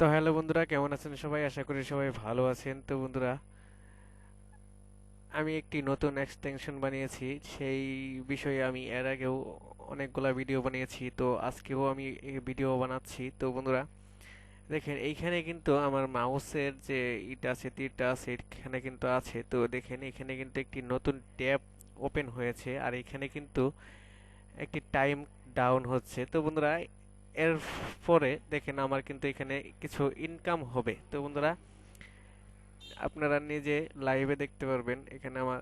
তো হ্যালো বন্ধুরা, কেমন আছেন সবাই? আশা করি সবাই ভালো আছেন। তো বন্ধুরা, আমি একটি নতুন এক্সটেনশন বানিয়েছি। সেই বিষয়ে আমি এর আগেও অনেকগুলা ভিডিও বানিয়েছি, তো আজকেও আমি এই ভিডিও বানাচ্ছি। তো বন্ধুরা দেখেন, এইখানে কিন্তু আমার মাউসের যে ইটা আছে, তীরটা আছে, এখানে কিন্তু আছে। তো দেখেন, এখানে কিন্তু একটি নতুন ট্যাব ওপেন হয়েছে, আর এখানে কিন্তু একটি টাইম ডাউন হচ্ছে। তো বন্ধুরা, এর পরে দেখেন আমার কিন্তু এখানে কিছু ইনকাম হবে। তো বন্ধুরা, আপনারা নিজে লাইভে দেখতে পারবেন এখানে আমার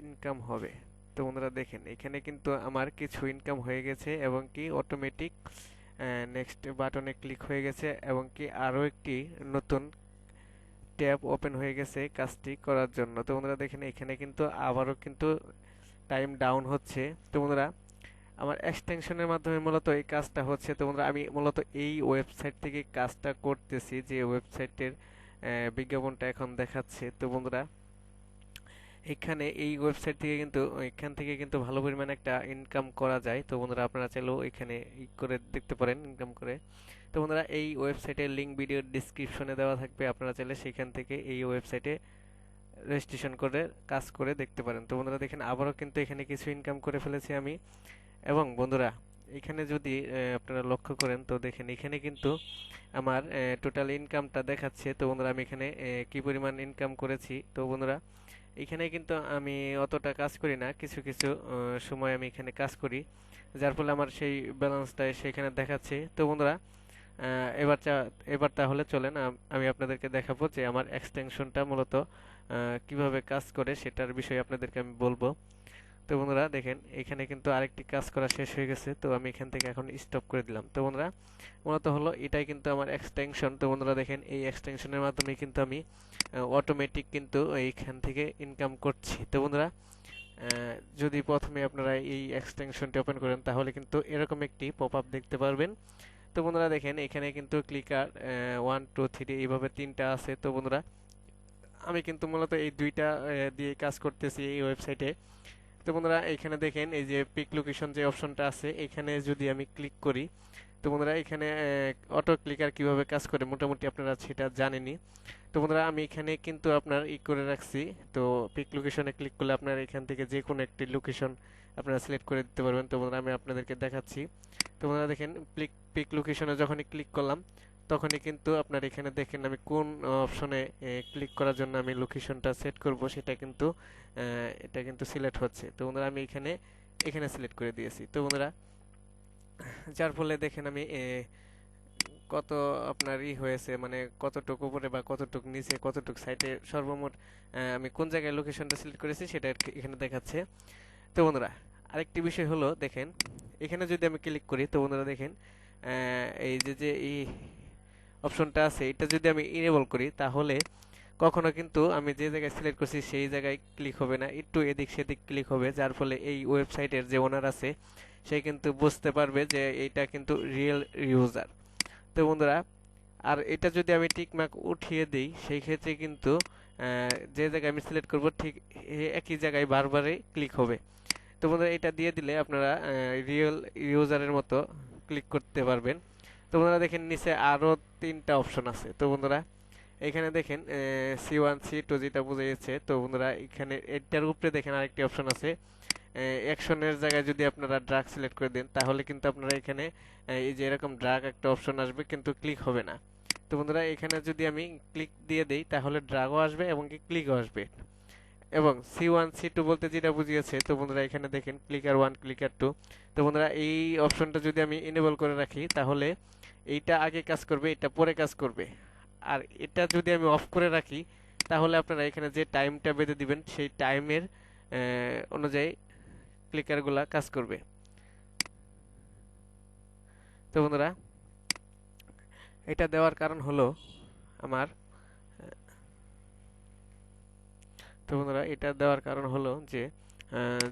ইনকাম হবে। তো বন্ধুরা দেখেন, এখানে কিন্তু আমার কিছু ইনকাম হয়ে গেছে, এবং কি অটোমেটিক নেক্সট বাটনে ক্লিক হয়ে গেছে, এবং কি আরও একটি নতুন ট্যাব ওপেন হয়ে গেছে কাজটি করার জন্য। তো বন্ধুরা দেখেন, এখানে কিন্তু আবারও কিন্তু টাইম ডাউন হচ্ছে। তো বন্ধুরা, আমার এক্সটেনশনের মাধ্যমে মূলত এই কাজটা হচ্ছে। তো বন্ধুরা, আমি মূলত এই ওয়েবসাইট থেকে কাজটা করতেছি, যে ওয়েবসাইটের বিজ্ঞাপনটা এখন দেখাচ্ছে। তো বন্ধুরা, এখানে এই ওয়েবসাইট থেকে কিন্তু এখান থেকে কিন্তু ভালো পরিমাণে একটা ইনকাম করা যায়। তো বন্ধুরা, আপনারা চাইলেও এখানে করে দেখতে পারেন ইনকাম করে। তো বন্ধুরা, এই ওয়েবসাইটের লিংক ভিডিওর ডিসক্রিপশনে দেওয়া থাকবে, আপনারা চাইলে সেখান থেকে এই ওয়েবসাইটে রেজিস্ট্রেশন করে কাজ করে দেখতে পারেন। তো বন্ধুরা দেখেন, আবারও কিন্তু এখানে কিছু ইনকাম করে ফেলেছি আমি। এবং বন্ধুরা, এখানে যদি আপনারা লক্ষ্য করেন, তো দেখেন এখানে কিন্তু আমার টোটাল ইনকামটা দেখাচ্ছে। তো বন্ধুরা, আমি এখানে কি পরিমাণ ইনকাম করেছি। তো বন্ধুরা, এখানে কিন্তু আমি অতটা কাজ করি না, কিছু কিছু সময় আমি এখানে কাজ করি, যার ফলে আমার সেই ব্যালেন্সটা সেখানে দেখাচ্ছে। তো বন্ধুরা, এবার তাহলে চলেন আমি আপনাদেরকে দেখাবো যে আমার এক্সটেনশনটা মূলত কিভাবে কাজ করে, সেটার বিষয়ে আপনাদেরকে আমি বলবো। তো বন্ধুরা দেখেন, এখানে কিন্তু আরেকটি কাজ করা শেষ হয়ে গেছে, তো আমি এখান থেকে এখন স্টপ করে দিলাম। তো বন্ধুরা, মূলত হলো এটাই কিন্তু আমার এক্সটেনশন। তো বন্ধুরা দেখেন, এই এক্সটেনশনের মাধ্যমে কিন্তু আমি অটোমেটিক কিন্তু এইখান থেকে ইনকাম করছি। তো বন্ধুরা, যদি প্রথমে আপনারা এই এক্সটেনশনটি ওপেন করেন, তাহলে কিন্তু এরকম একটি পপ আপ দেখতে পারবেন। তো বন্ধুরা দেখেন, এখানে কিন্তু ক্লিকার 1 2 3 এইভাবে তিনটা আছে। তো বন্ধুরা, আমি কিন্তু মূলত এই দুইটা দিয়ে কাজ করতেছি এই ওয়েবসাইটে। তো বন্ধুরা, এখানে দেখেন এই যে পিক লোকেশন যে অপশনটা আছে, এখানে যদি আমি ক্লিক করি, তো বন্ধুরা এখানে অটো ক্লিকার কিভাবে কাজ করে মোটামুটি আপনারা সেটা জানেনই। তো বন্ধুরা, আমি এখানে কিন্তু আপনার করে রাখছি। তো পিক লোকেশনে ক্লিক করলে আপনার এখান থেকে যে কোনো একটি লোকেশন আপনারা সিলেক্ট করে দিতে পারবেন। তো বন্ধুরা, আমি আপনাদেরকে দেখাচ্ছি। তো বন্ধুরা দেখেন, পিক লোকেশনে যখনই ক্লিক করলাম, তখনই কিন্তু আপনার এখানে দেখেন আমি কোন অপশনে ক্লিক করার জন্য আমি লোকেশনটা সেট করব, সেটা কিন্তু এটা কিন্তু সিলেক্ট হচ্ছে। তো বন্ধুরা, আমি এখানে এখানে সিলেক্ট করে দিয়েছি। তো বন্ধুরা, যার ফলে দেখেন আমি কত আপনার হয়েছে, মানে কতটুকু উপরে বা কতটুকু নিচে, কতটুকু সাইটে সর্বমোট আমি কোন জায়গায় লোকেশনটা সিলেক্ট করেছি সেটা এখানে দেখাচ্ছে। তো বন্ধুরা, আরেকটি বিষয় হলো দেখেন, এখানে যদি আমি ক্লিক করি, তো বন্ধুরা দেখেন এই যে এই অপশনটা আছে, এটা যদি আমি ইনেবল করি, তাহলে কখনো কিন্তু আমি যে জায়গায় সিলেক্ট করছি সেই জায়গায় ক্লিক হবে না, একটু এদিক সেদিক ক্লিক হবে, যার ফলে এই ওয়েবসাইটের যে ওনার আছে সে কিন্তু বুঝতে পারবে যে এইটা কিন্তু রিয়েল ইউজার। তো বন্ধুরা, আর এটা যদি আমি টিকমার্ক উঠিয়ে দিই, সেই ক্ষেত্রে কিন্তু যে জায়গায় আমি সিলেক্ট করব ঠিক একই জায়গায় বারবারই ক্লিক হবে। তো বন্ধুরা, এটা দিয়ে দিলে আপনারা রিয়েল ইউজারের মতো ক্লিক করতে পারবেন। তো বন্ধুরা দেখেন, নিচে আরও তিনটা অপশন আছে। তো বন্ধুরা, এখানে দেখেন C1 C2 যেটা বোঝাইছে। তো বন্ধুরা, এখানে এটার উপরে দেখেন আরেকটি অপশন আছে, অ্যাকশনের জায়গায় যদি আপনারা ড্রাগ সিলেক্ট করে দেন, তাহলে কিন্তু আপনারা এখানে এই যে এরকম ড্রাগ একটা অপশন আসবে, কিন্তু ক্লিক হবে না। তো বন্ধুরা, এখানে যদি আমি ক্লিক দিয়ে দেই, তাহলে ড্রাগও আসবে এবং কি ক্লিকও আসবে। এবং C1 C2 বলতে যেটা বুঝিয়েছে, তো বন্ধুরা এখানে দেখেন ক্লিকার 1 ক্লিকার 2। তো বন্ধুরা, এই অপশনটা যদি আমি এনেবল করে রাখি, তাহলে এইটা আগে কাজ করবে, এটা পরে কাজ করবে। আর এটা যদি আমি অফ করে রাখি, তাহলে আপনারা এখানে যে টাইমটা বেঁধে দিবেন, সেই টাইমের অনুযায়ী ক্লিকারগুলা কাজ করবে। তো বন্ধুরা, এটা দেওয়ার কারণ হলো আমার তো বন্ধুরা, এটা দেওয়ার কারণ হলো যে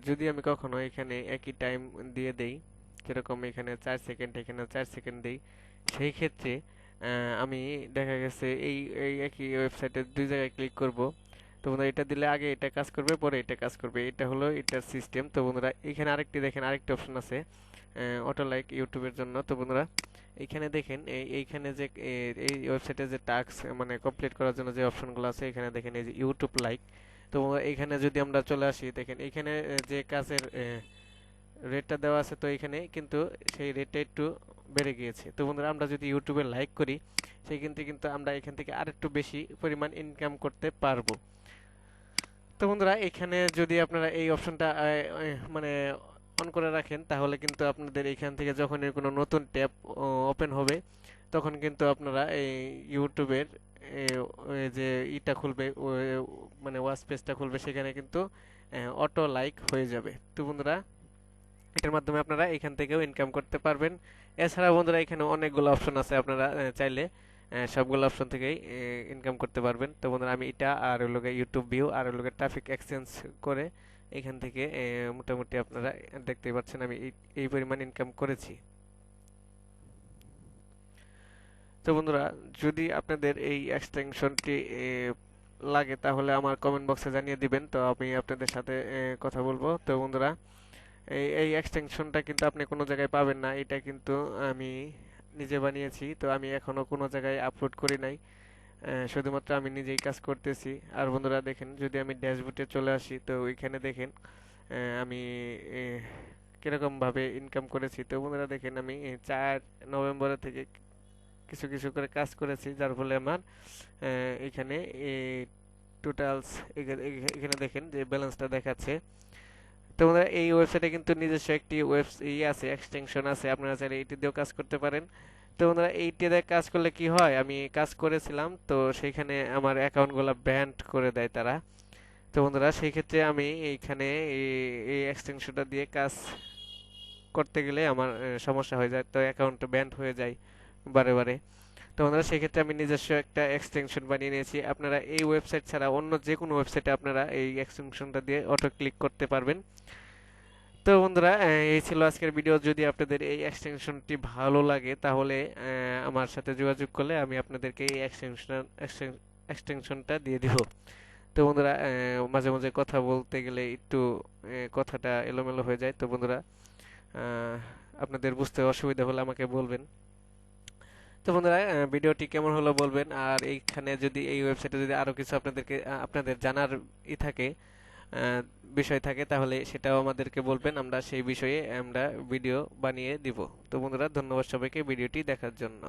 যদি আমি কখনো এখানে একই টাইম দিয়ে দেই, যেরকম এখানে 4 সেকেন্ড, এখানে 4 সেকেন্ড দেই, সেই ক্ষেত্রে আমি দেখা গেছে এই এই একই ওয়েবসাইটে দুই জায়গায় ক্লিক করব। তো বন্ধুরা, এটা দিলে আগে এটা কাজ করবে, পরে এটা কাজ করবে, এটা হলো এটার সিস্টেম। তো বন্ধুরা, এখানে আরেকটি দেখেন আরেকটি অপশন আছে অটো লাইক ইউটিউবের জন্য। তো বন্ধুরা, এইখানে দেখেন এইখানে যে এই ওয়েবসাইটে যে টাস্ক মানে কমপ্লিট করার জন্য যে অপশনগুলো আছে এখানে দেখেন এই যে ইউটিউব লাইক। তো এইখানে যদি আমরা চলে আসি দেখেন এইখানে যে কাজের রেটটা দেওয়া আছে, তো এখানে কিন্তু সেই রেটটা একটু বেড়ে গিয়েছে। তো বন্ধুরা আমরা যদি ইউটিউবে লাইক করি সেই কিন্তু আমরা এখান থেকে আরেকটু বেশি পরিমাণ ইনকাম করতে পারবো। তো বন্ধুরা এখানে যদি আপনারা এই অপশনটা মানে অন করে রাখেন তাহলে কিন্তু আপনাদের এখান থেকে যখনই কোনো নতুন ট্যাব ওপেন হবে তখন কিন্তু আপনারা এই ইউটিউবের যে ইটা খুলবে মানে ওয়াচ পেজটা খুলবে সেখানে কিন্তু অটো লাইক হয়ে যাবে। তো বন্ধুরা এটার মাধ্যমে আপনারা এখান থেকেও ইনকাম করতে পারবেন। এছাড়া বন্ধুরা এখানে অনেকগুলো অপশন আছে, আপনারা চাইলে সবগুলো অপশন থেকেই ইনকাম করতে পারবেন। তো বন্ধুরা আমি এটা আর হলো ইউটিউব ভিউ আর হলো ট্রাফিক এক্সচেঞ্জ করে এখান থেকে মোটামুটি আপনারা দেখতেই পাচ্ছেন আমি এই পরিমাণ ইনকাম করেছি। তো বন্ধুরা যদি আপনাদের এই এক্সটেনশনটি লাগে তাহলে আমার কমেন্ট বক্সে জানিয়ে দিবেন, তো আমি আপনাদের সাথে কথা বলবো। তো বন্ধুরা এই এক্সটেনশনটা কিন্তু আপনি কোনো জায়গায় পাবেন না, এটা কিন্তু আমি নিজে বানিয়েছি। তো আমি এখনো কোনো জায়গায় আপলোড করি নাই, শুধুমাত্র আমি নিজেই কাজ করতেছি। আর বন্ধুরা দেখেন যদি আমি ড্যাশবোর্ডে চলে আসি তো ওইখানে দেখেন আমি কিরকম ভাবে ইনকাম করেছি। তো বন্ধুরা দেখেন আমি 4 নভেম্বর থেকে কিছু কিছু করে কাজ করেছি, যার ফলে আমার এখানে টোটালস এখানে দেখেন যে ব্যালেন্সটা দেখাচ্ছে। তো বন্ধুরা এই ওয়েবসাইটে কিন্তু নিজস্ব একটি আছে, এক্সটেনশন আছে, আপনারা চাইলে এইটি দিয়েও কাজ করতে পারেন। তো বন্ধুরা এইটি দিয়ে কাজ করলে কি হয়, আমি কাজ করেছিলাম তো সেইখানে আমার অ্যাকাউন্টগুলো ব্যান্ড করে দেয় তারা। তো বন্ধুরা সেই ক্ষেত্রে আমি এইখানে এই এক্সটেনশনটা দিয়ে কাজ করতে গেলে আমার সমস্যা হয়ে যায়, তো অ্যাকাউন্ট ব্যান্ড হয়ে যায় বারে বারে। তো বন্ধুরা সেক্ষেত্রে আমি নিজস্ব একটা এক্সটেনশন বানিয়ে নিয়েছি। আপনারা এই ওয়েবসাইট ছাড়া অন্য যে কোনো ওয়েবসাইটে আপনারা এই এক্সটেনশনটা দিয়ে অটো ক্লিক করতে পারবেন। তো বন্ধুরা এই ছিল আজকের ভিডিও। যদি আপনাদের এই এক্সটেনশনটি ভালো লাগে তাহলে আমার সাথে যোগাযোগ করলে আমি আপনাদেরকে এই এক্সটেনশনটা দিয়ে দিব। তো বন্ধুরা মাঝে মাঝে কথা বলতে গেলে একটু কথাটা এলোমেলো হয়ে যায়। তো বন্ধুরা আপনাদের বুঝতে অসুবিধা হলে আমাকে বলবেন। তো বন্ধুরা ভিডিওটি কেমন হলো বলবেন, আর এইখানে যদি এই ওয়েবসাইটে যদি আরো কিছু আপনাদের জানার থাকে বিষয় থাকে তাহলে সেটাও আমাদেরকে বলবেন, আমরা সেই বিষয়ে ভিডিও বানিয়ে দিব। তো বন্ধুরা ধন্যবাদ সবাইকে ভিডিওটি দেখার জন্য।